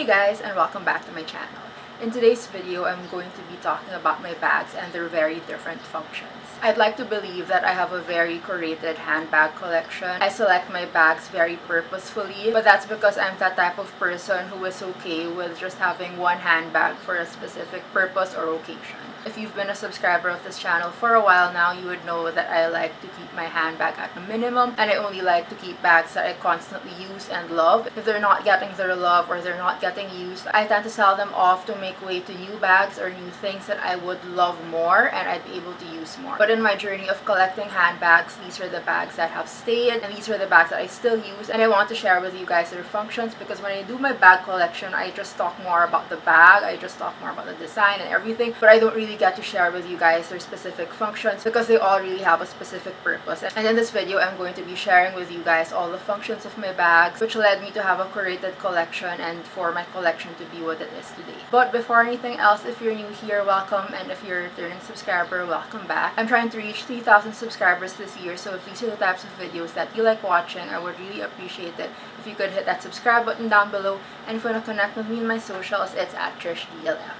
guys, and welcome back to my channel. In today's video, I'm going to be talking about my bags and their very different functions. I'd like to believe that I have a very curated handbag collection. I select my bags very purposefully, but that's because I'm that type of person who is okay with just having one handbag for a specific purpose or occasion. If you've been a subscriber of this channel for a while now, you would know that I like to keep my handbag at a minimum, and I only like to keep bags that I constantly use and love. If they're not getting their love or they're not getting used, I tend to sell them off to make way to new bags or new things that I would love more and I'd be able to use more. But in my journey of collecting handbags, these are the bags that have stayed and these are the bags that I still use, and I want to share with you guys their functions because when I do my bag collection, I just talk more about the bag, I just talk more about the design and everything, but I don't really get to share with you guys their specific functions because they all really have a specific purpose. And in this video, I'm going to be sharing with you guys all the functions of my bags, which led me to have a curated collection and for my collection to be what it is today. But before anything else, if you're new here, welcome, and if you're a returning subscriber, welcome back. I'm trying to reach 3,000 subscribers this year, so if these are the types of videos that you like watching, I would really appreciate it if you could hit that subscribe button down below. And if you want to connect with me in my socials, it's at TrishDLF.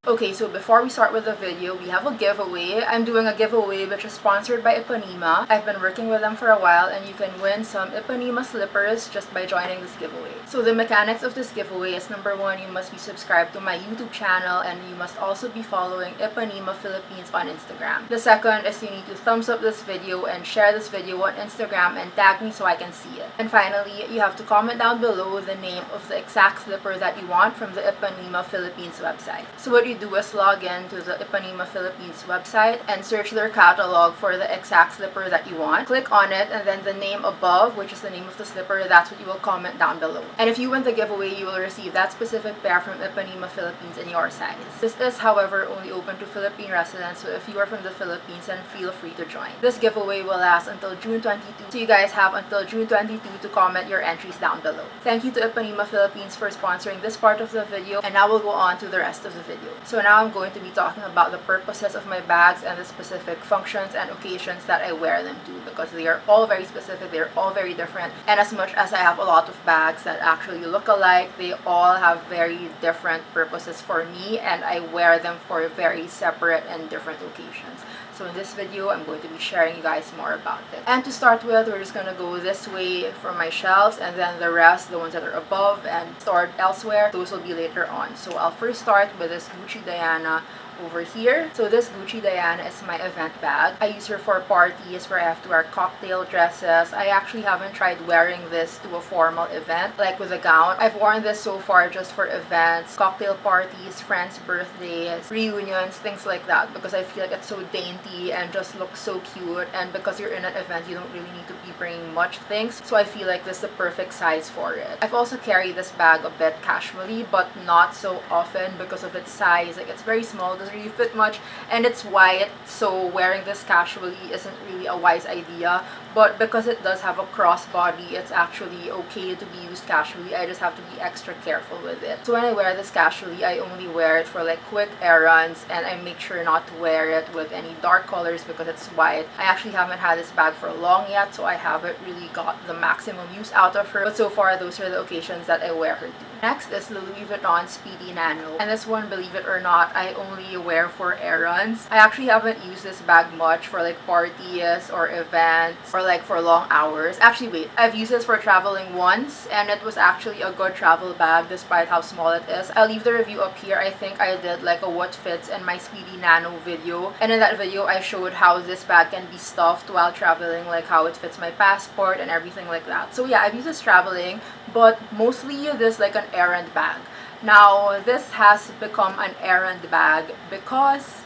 Okay, so before we start with the video, we have a giveaway. I'm doing a giveaway which is sponsored by Ipanema. I've been working with them for a while and you can win some Ipanema slippers just by joining this giveaway. So the mechanics of this giveaway is, number one, you must be subscribed to my YouTube channel and you must also be following Ipanema Philippines on Instagram. The second is you need to thumbs up this video and share this video on Instagram and tag me so I can see it. And finally, you have to comment down below the name of the exact slipper that you want from the Ipanema Philippines website. So what you do is log in to the Ipanema Philippines website and search their catalog for the exact slipper that you want. Click on it and then the name above, which is the name of the slipper, that's what you will comment down below. And if you win the giveaway, you will receive that specific pair from Ipanema Philippines in your size. This is, however, only open to Philippine residents, so if you are from the Philippines, then feel free to join. This giveaway will last until June 22, so you guys have until June 22 to comment your entries down below. Thank you to Ipanema Philippines for sponsoring this part of the video, and now we'll go on to the rest of the video. So now I'm going to be talking about the purposes of my bags and the specific functions and occasions that I wear them to because they are all very specific, they're all very different, and as much as I have a lot of bags that actually look alike, they all have very different purposes for me and I wear them for very separate and different occasions. So in this video, I'm going to be sharing you guys more about it. And to start with, we're just going to go this way from my shelves and then the rest, the ones that are above and stored elsewhere, those will be later on. So I'll first start with this Gucci Diana over here. So this Gucci Diana is my event bag. I use her for parties where I have to wear cocktail dresses. I actually haven't tried wearing this to a formal event, like with a gown. I've worn this so far just for events, cocktail parties, friends' birthdays, reunions, things like that, because I feel like it's so dainty and just looks so cute, and because you're in an event, you don't really need to be bringing much things, so I feel like this is the perfect size for it. I've also carried this bag a bit casually, but not so often because of its size. Like, it's very small, doesn't really fit much, and it's white, so wearing this casually isn't really a wise idea. But because it does have a crossbody, it's actually okay to be used casually. I just have to be extra careful with it. So when I wear this casually, I only wear it for like quick errands, and I make sure not to wear it with any dark colors because it's white. I actually haven't had this bag for long yet, so I haven't really got the maximum use out of her. But so far, those are the occasions that I wear her to. Next is the Louis Vuitton Speedy Nano. And this one, believe it or not, I only wear for errands. I actually haven't used this bag much for like parties or events or like for long hours. Actually, wait, I've used this for traveling once and it was actually a good travel bag despite how small it is. I'll leave the review up here. I think I did like a what fits in my Speedy Nano video, and in that video I showed how this bag can be stuffed while traveling, like how it fits my passport and everything like that. So yeah, I've used this traveling, but mostly this like an errand bag. Now this has become an errand bag because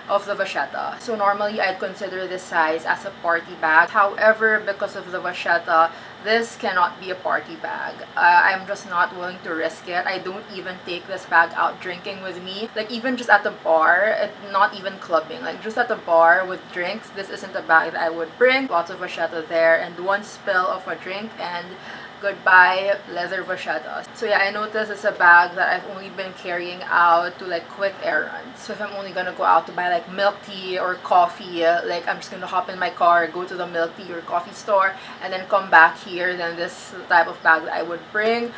of the vachetta. So normally I'd consider this size as a party bag. However, because of the vachetta, this cannot be a party bag. I'm just not willing to risk it. I don't even take this bag out drinking with me. Like even just at the bar, not even clubbing, like just at the bar with drinks, this isn't a bag that I would bring. Lots of vachetta there and one spill of a drink and Goodbye leather vachetas. So yeah, I noticed it's a bag that I've only been carrying out to like quick errands. So if I'm only gonna go out to buy like milk tea or coffee, like I'm just gonna hop in my car, go to the milk tea or coffee store, and then come back here, then this is the type of bag that I would bring.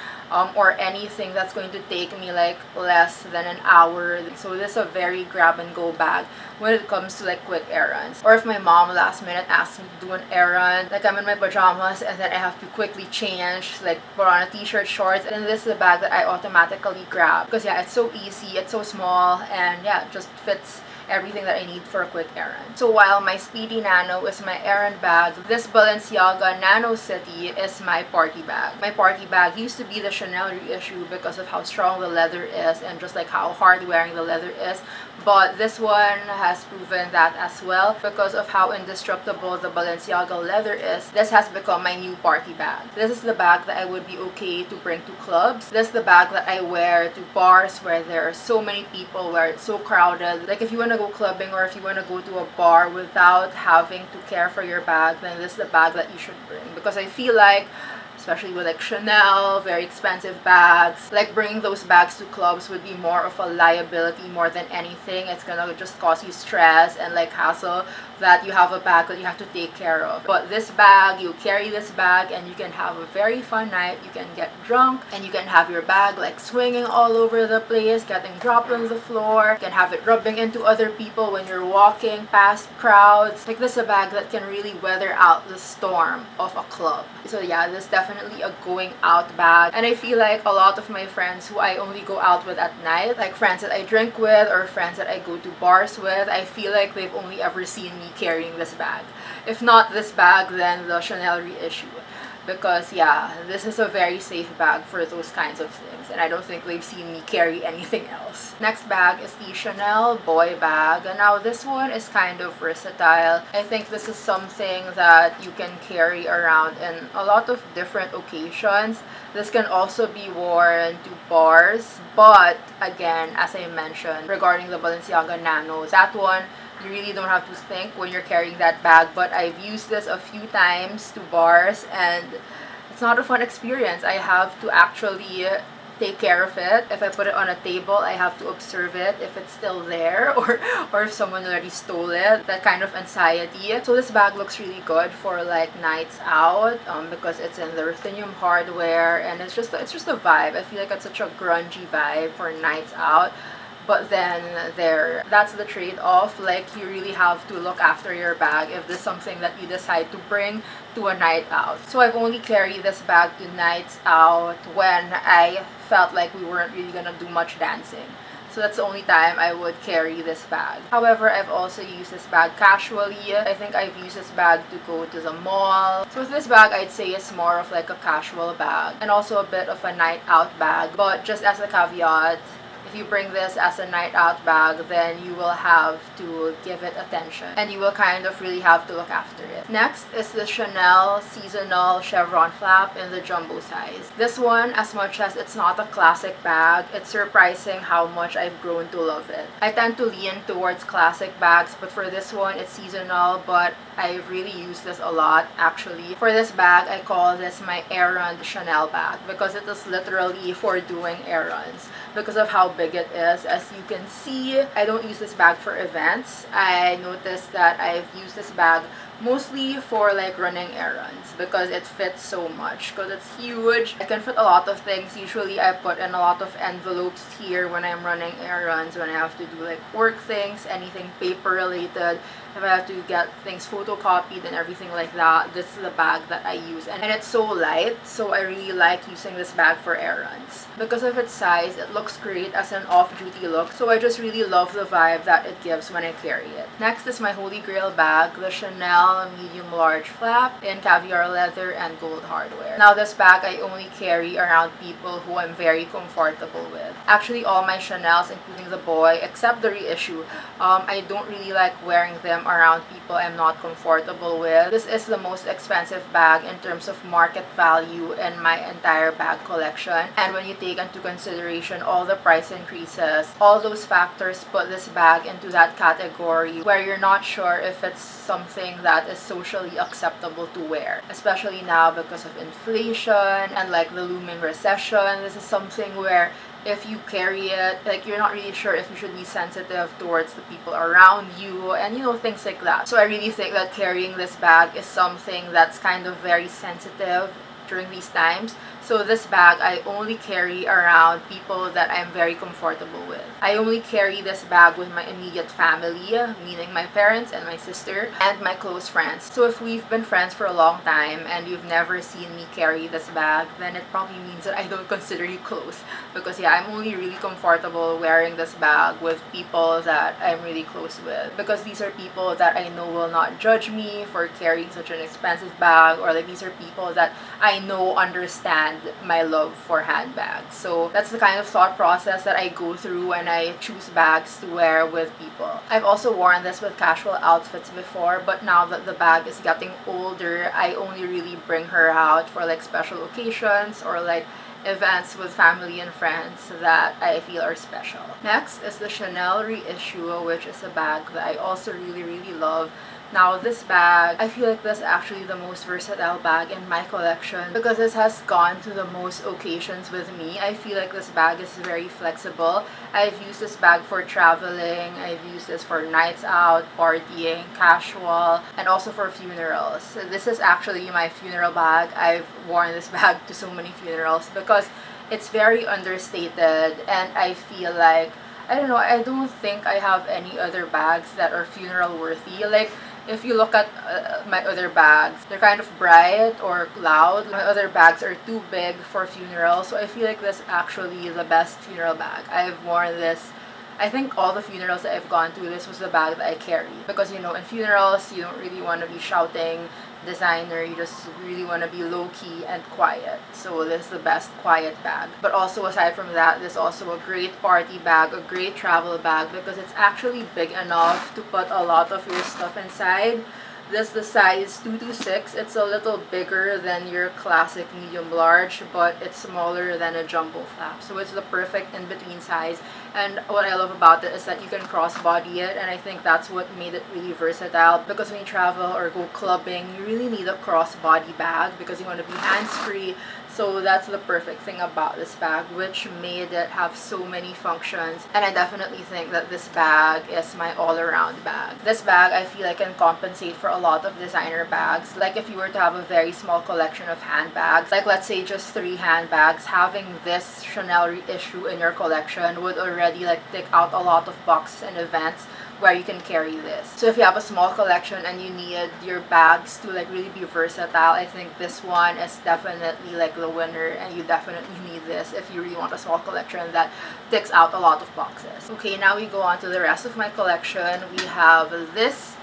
Or anything that's going to take me like less than an hour. So this is a very grab and go bag when it comes to like quick errands. Or if my mom last minute asks me to do an errand, like I'm in my pajamas and then I have to quickly change, like put on a t-shirt, shorts, and this is the bag that I automatically grab. Because yeah, it's so easy, it's so small, and yeah, it just fits everything that I need for a quick errand. So while my Speedy Nano is my errand bag, this Balenciaga Nano City is my party bag. My party bag used to be the Chanel reissue because of how strong the leather is and just like how hard wearing the leather is. But this one has proven that as well because of how indestructible the Balenciaga leather is. This has become my new party bag. This is the bag that I would be okay to bring to clubs. This is the bag that I wear to bars where there are so many people, where it's so crowded. Like if you want to go clubbing or if you want to go to a bar without having to care for your bag, then this is the bag that you should bring. Because I feel like, especially with like Chanel, very expensive bags, like bringing those bags to clubs would be more of a liability more than anything. It's gonna just cause you stress and like hassle that you have a bag that you have to take care of. But this bag, you carry this bag and you can have a very fun night. You can get drunk and you can have your bag like swinging all over the place, getting dropped on the floor. You can have it rubbing into other people when you're walking past crowds. Like this is a bag that can really weather out the storm of a club. So yeah, this is definitely a going out bag. And I feel like a lot of my friends who I only go out with at night, like friends that I drink with or friends that I go to bars with, I feel like they've only ever seen me carrying this bag. If not this bag, then the Chanel reissue. Because yeah, this is a very safe bag for those kinds of things, and I don't think they've seen me carry anything else. Next bag is the Chanel boy bag, and now this one is kind of versatile. I think this is something that you can carry around in a lot of different occasions. This can also be worn to bars, but again, as I mentioned regarding the Balenciaga Nano, that one you really don't have to think when you're carrying that bag. But I've used this a few times to bars and it's not a fun experience. I have to actually take care of it. If I put it on a table, I have to observe it if it's still there or if someone already stole it. That kind of anxiety. So this bag looks really good for like nights out because it's in the ruthenium hardware and it's just a vibe. I feel like it's such a grungy vibe for nights out. But then that's the trade-off. Like you really have to look after your bag if this is something that you decide to bring to a night out. So I've only carried this bag to nights out when I felt like we weren't really gonna do much dancing. So that's the only time I would carry this bag. However, I've also used this bag casually. I think I've used this bag to go to the mall. So with this bag, I'd say it's more of like a casual bag and also a bit of a night out bag. But just as a caveat, if you bring this as a night out bag, then you will have to give it attention and you will kind of really have to look after it. Next is the Chanel seasonal chevron flap in the jumbo size. This one, as much as it's not a classic bag, it's surprising how much I've grown to love it. I tend to lean towards classic bags, but for this one, it's seasonal, but I really use this a lot actually. For this bag, I call this my errand Chanel bag because it is literally for doing errands because of how big it is. As you can see, I don't use this bag for events. I noticed that I've used this bag mostly for like running errands because it fits so much, because it's huge. I can fit a lot of things. Usually I put in a lot of envelopes here when I'm running errands, when I have to do like work things, anything paper related, if I have to get things photocopied and everything like that. This is the bag that I use, and it's so light, so I really like using this bag for errands. Because of its size, it looks great as an off-duty look, so I just really love the vibe that it gives when I carry it. Next is my Holy Grail bag, the Chanel medium large flap in caviar leather and gold hardware. Now this bag I only carry around people who I'm very comfortable with. Actually all my Chanels, including the boy, except the reissue, I don't really like wearing them around people I'm not comfortable with. This is the most expensive bag in terms of market value in my entire bag collection, and when you take into consideration all the price increases, all those factors put this bag into that category where you're not sure if it's something that that is socially acceptable to wear, especially now because of inflation and like the looming recession. This is something where if you carry it, like you're not really sure if you should be sensitive towards the people around you and you know, things like that. So I really think that carrying this bag is something that's kind of very sensitive during these times. So this bag I only carry around people that I'm very comfortable with. I only carry this bag with my immediate family, meaning my parents and my sister and my close friends. So if we've been friends for a long time and you've never seen me carry this bag, then it probably means that I don't consider you close. Because yeah, I'm only really comfortable wearing this bag with people that I'm really close with. Because these are people that I know will not judge me for carrying such an expensive bag, or like these are people that I know understand my love for handbags. So that's the kind of thought process that I go through when I choose bags to wear with people. I've also worn this with casual outfits before, but now that the bag is getting older, I only really bring her out for like special occasions or like events with family and friends that I feel are special. Next is the Chanel Reissue, which is a bag that I also really love. Now this bag, I feel like this is actually the most versatile bag in my collection because this has gone to the most occasions with me. I feel like this bag is very flexible. I've used this bag for traveling, I've used this for nights out, partying, casual, and also for funerals. So this is actually my funeral bag. I've worn this bag to so many funerals because it's very understated, and I feel like, I don't know, I don't think I have any other bags that are funeral worthy. Like, if you look at my other bags, they're kind of bright or loud. My other bags are too big for funerals, so I feel like this is actually the best funeral bag. I've worn this, I think all the funerals that I've gone to, this was the bag that I carry. Because, you know, in funerals, you don't really want to be shouting designer, you just really want to be low-key and quiet. So this is the best quiet bag. But also aside from that, this is also a great party bag, a great travel bag because it's actually big enough to put a lot of your stuff inside. This is the size 226. It's a little bigger than your classic medium large, but it's smaller than a jumbo flap. So it's the perfect in-between size. And what I love about it is that you can crossbody it, and I think that's what made it really versatile, because when you travel or go clubbing, you really need a crossbody bag because you want to be hands-free. So that's the perfect thing about this bag, which made it have so many functions. And I definitely think that this bag is my all-around bag. This bag, I feel like, can compensate for a lot of designer bags. Like if you were to have a very small collection of handbags, like let's say just 3 handbags, having this Chanel Reissue in your collection would already like tick out a lot of boxes and events where you can carry this. So if you have a small collection and you need your bags to like really be versatile, I think this one is definitely like the winner, and you definitely need this if you really want a small collection that ticks out a lot of boxes. Okay, now we go on to the rest of my collection. We have this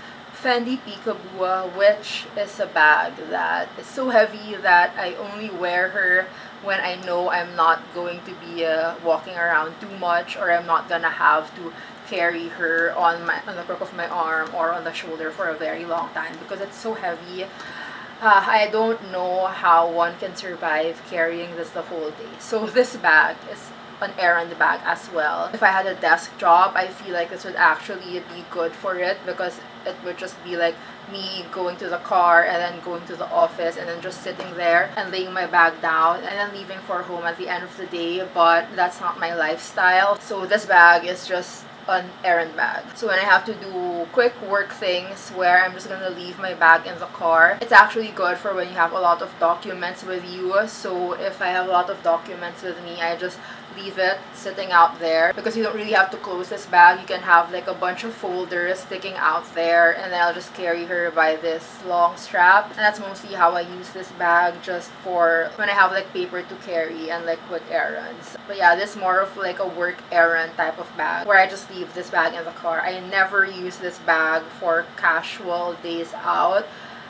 Fendi Peekaboo, which is a bag that is so heavy that I only wear her when I know I'm not going to be walking around too much, or I'm not gonna have to carry her on the crook of my arm or on the shoulder for a very long time because it's so heavy. I don't know how one can survive carrying this the whole day. So this bag is an errand bag as well. If I had a desk job, I feel like this would actually be good for it because it would just be like me going to the car and then going to the office and then just sitting there and laying my bag down and then leaving for home at the end of the day. But that's not my lifestyle. So this bag is just an errand bag. So when I have to do quick work things where I'm just gonna leave my bag in the car, it's actually good for when you have a lot of documents with you. So if I have a lot of documents with me, I just leave it sitting out there because you don't really have to close this bag. You can have like a bunch of folders sticking out there, and then I'll just carry her by this long strap. And that's mostly how I use this bag, just for when I have like paper to carry and like quick errands. But yeah, this is more of like a work errand type of bag where I just leave this bag in the car. I never use this bag for casual days out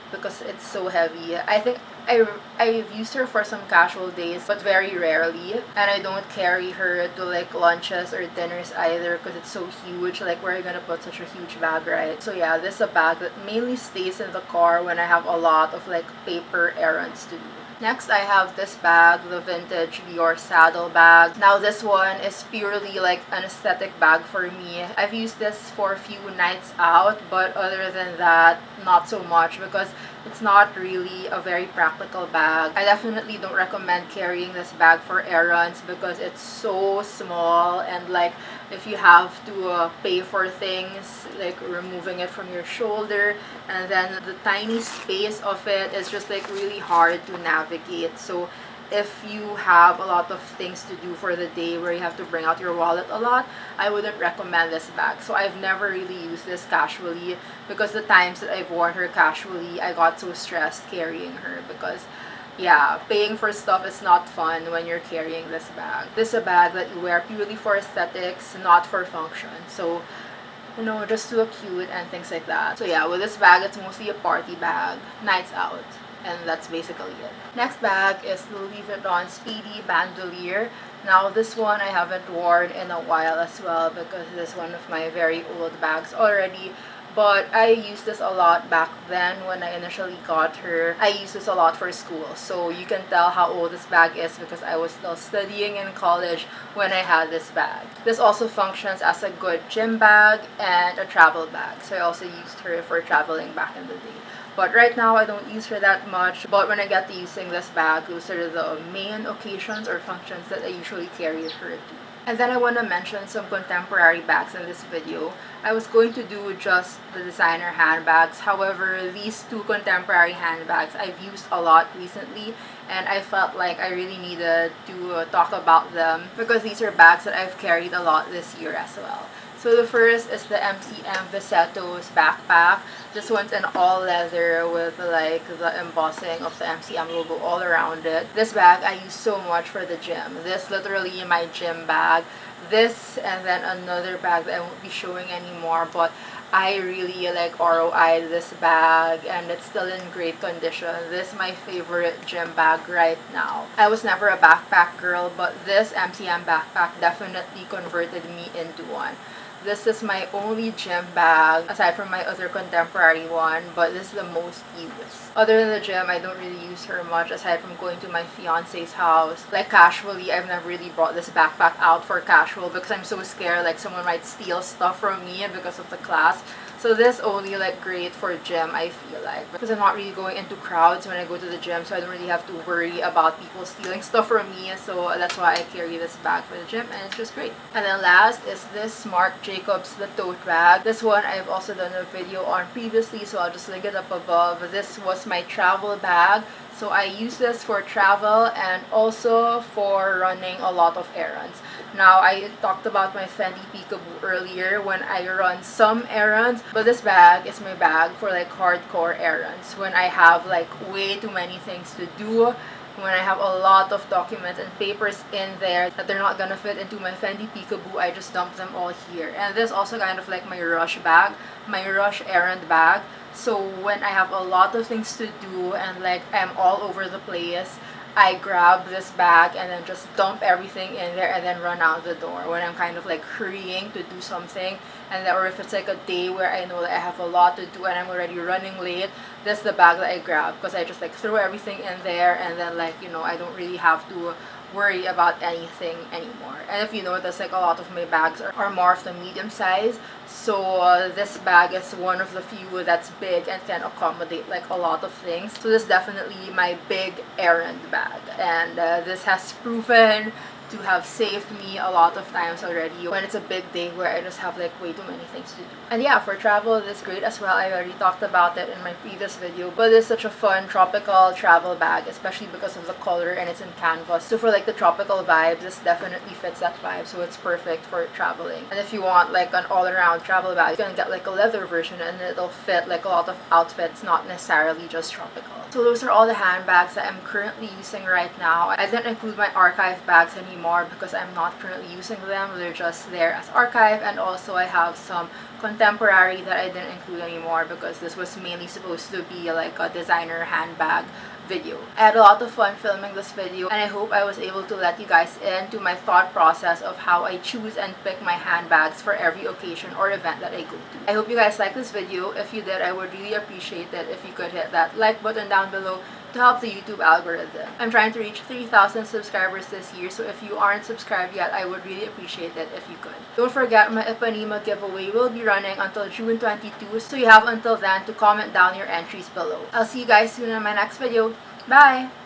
because it's so heavy. I think I've used her for some casual days, but very rarely. And I don't carry her to like lunches or dinners either because it's so huge. Like, where are you gonna put such a huge bag, right? So yeah, this is a bag that mainly stays in the car when I have a lot of like paper errands to do. Next, I have this bag, the vintage DIOR saddle bag. Now, this one is purely like an aesthetic bag for me. I've used this for a few nights out, but other than that, not so much because it's not really a very practical bag. I definitely don't recommend carrying this bag for errands because it's so small, and like if you have to pay for things, like removing it from your shoulder, and then the tiny space of it is just like really hard to navigate. So if you have a lot of things to do for the day where you have to bring out your wallet a lot, I wouldn't recommend this bag. So I've never really used this casually because the times that I've worn her casually, I got so stressed carrying her because yeah, paying for stuff is not fun when you're carrying this bag. This is a bag that you wear purely for aesthetics, not for function. So, you know, just to look cute and things like that. So yeah, with this bag, it's mostly a party bag, nights out. And that's basically it. Next bag is the Louis Vuitton Speedy Bandolier. Now this one I haven't worn in a while as well because this is one of my very old bags already. But I used this a lot back then when I initially got her. I used this a lot for school. So you can tell how old this bag is because I was still studying in college when I had this bag. This also functions as a good gym bag and a travel bag. So I also used her for traveling back in the day. But right now, I don't use her that much. But when I get to using this bag, those are the main occasions or functions that I usually carry her to. And then I want to mention some contemporary bags in this video. I was going to do just the designer handbags. However, these two contemporary handbags I've used a lot recently. And I felt like I really needed to talk about them because these are bags that I've carried a lot this year as well. So the first is the MCM Visetto's backpack. This one's in all leather with like the embossing of the MCM logo all around it. This bag I use so much for the gym. This literally my gym bag. This and then another bag that I won't be showing anymore, but I really like ROI'd this bag and it's still in great condition. This is my favorite gym bag right now. I was never a backpack girl, but this MCM backpack definitely converted me into one. This is my only gym bag aside from my other contemporary one, but this is the most used. Other than the gym, I don't really use her much aside from going to my fiance's house. Like casually, I've never really brought this backpack out for casual because I'm so scared like someone might steal stuff from me because of the class. So this only like great for gym, I feel like, because I'm not really going into crowds when I go to the gym, so I don't really have to worry about people stealing stuff from me. So that's why I carry this bag for the gym, and it's just great. And then last is this Marc Jacobs the tote bag. This one I've also done a video on previously, so I'll just link it up above. This was my travel bag. So I use this for travel and also for running a lot of errands. Now, I talked about my Fendi Peekaboo earlier when I run some errands, but this bag is my bag for like hardcore errands. When I have like way too many things to do, when I have a lot of documents and papers in there that they're not gonna fit into my Fendi Peekaboo, I just dump them all here. And this is also kind of like my rush bag, my rush errand bag. So when I have a lot of things to do and like I'm all over the place, I grab this bag and then just dump everything in there and then run out the door when I'm kind of like hurrying to do something. And then, or if it's like a day where I know that I have a lot to do and I'm already running late, this is the bag that I grab because I just like throw everything in there and then like, you know, I don't really have to worry about anything anymore. And if you notice, like a lot of my bags are more of the medium size. So this bag is one of the few that's big and can accommodate like a lot of things. So this is definitely my big errand bag, and this has proven to have saved me a lot of times already when it's a big day where I just have like way too many things to do. And yeah, for travel, this is great as well. I already talked about it in my previous video, but it's such a fun tropical travel bag, especially because of the color and it's in canvas. So for like the tropical vibes, this definitely fits that vibe, so it's perfect for traveling. And if you want like an all-around travel bag, you can get like a leather version and it'll fit like a lot of outfits, not necessarily just tropical. So those are all the handbags that I'm currently using right now. I didn't include my archive bags anymore because I'm not currently using them. They're just there as archive, and also I have some contemporary that I didn't include anymore because this was mainly supposed to be like a designer handbag video. I had a lot of fun filming this video, and I hope I was able to let you guys into my thought process of how I choose and pick my handbags for every occasion or event that I go to. I hope you guys liked this video. If you did, I would really appreciate it if you could hit that like button down below to help the YouTube algorithm. I'm trying to reach 3,000 subscribers this year, so if you aren't subscribed yet, I would really appreciate it if you could. Don't forget, my Ipanema giveaway will be running until June 22, so you have until then to comment down your entries below. I'll see you guys soon in my next video. Bye!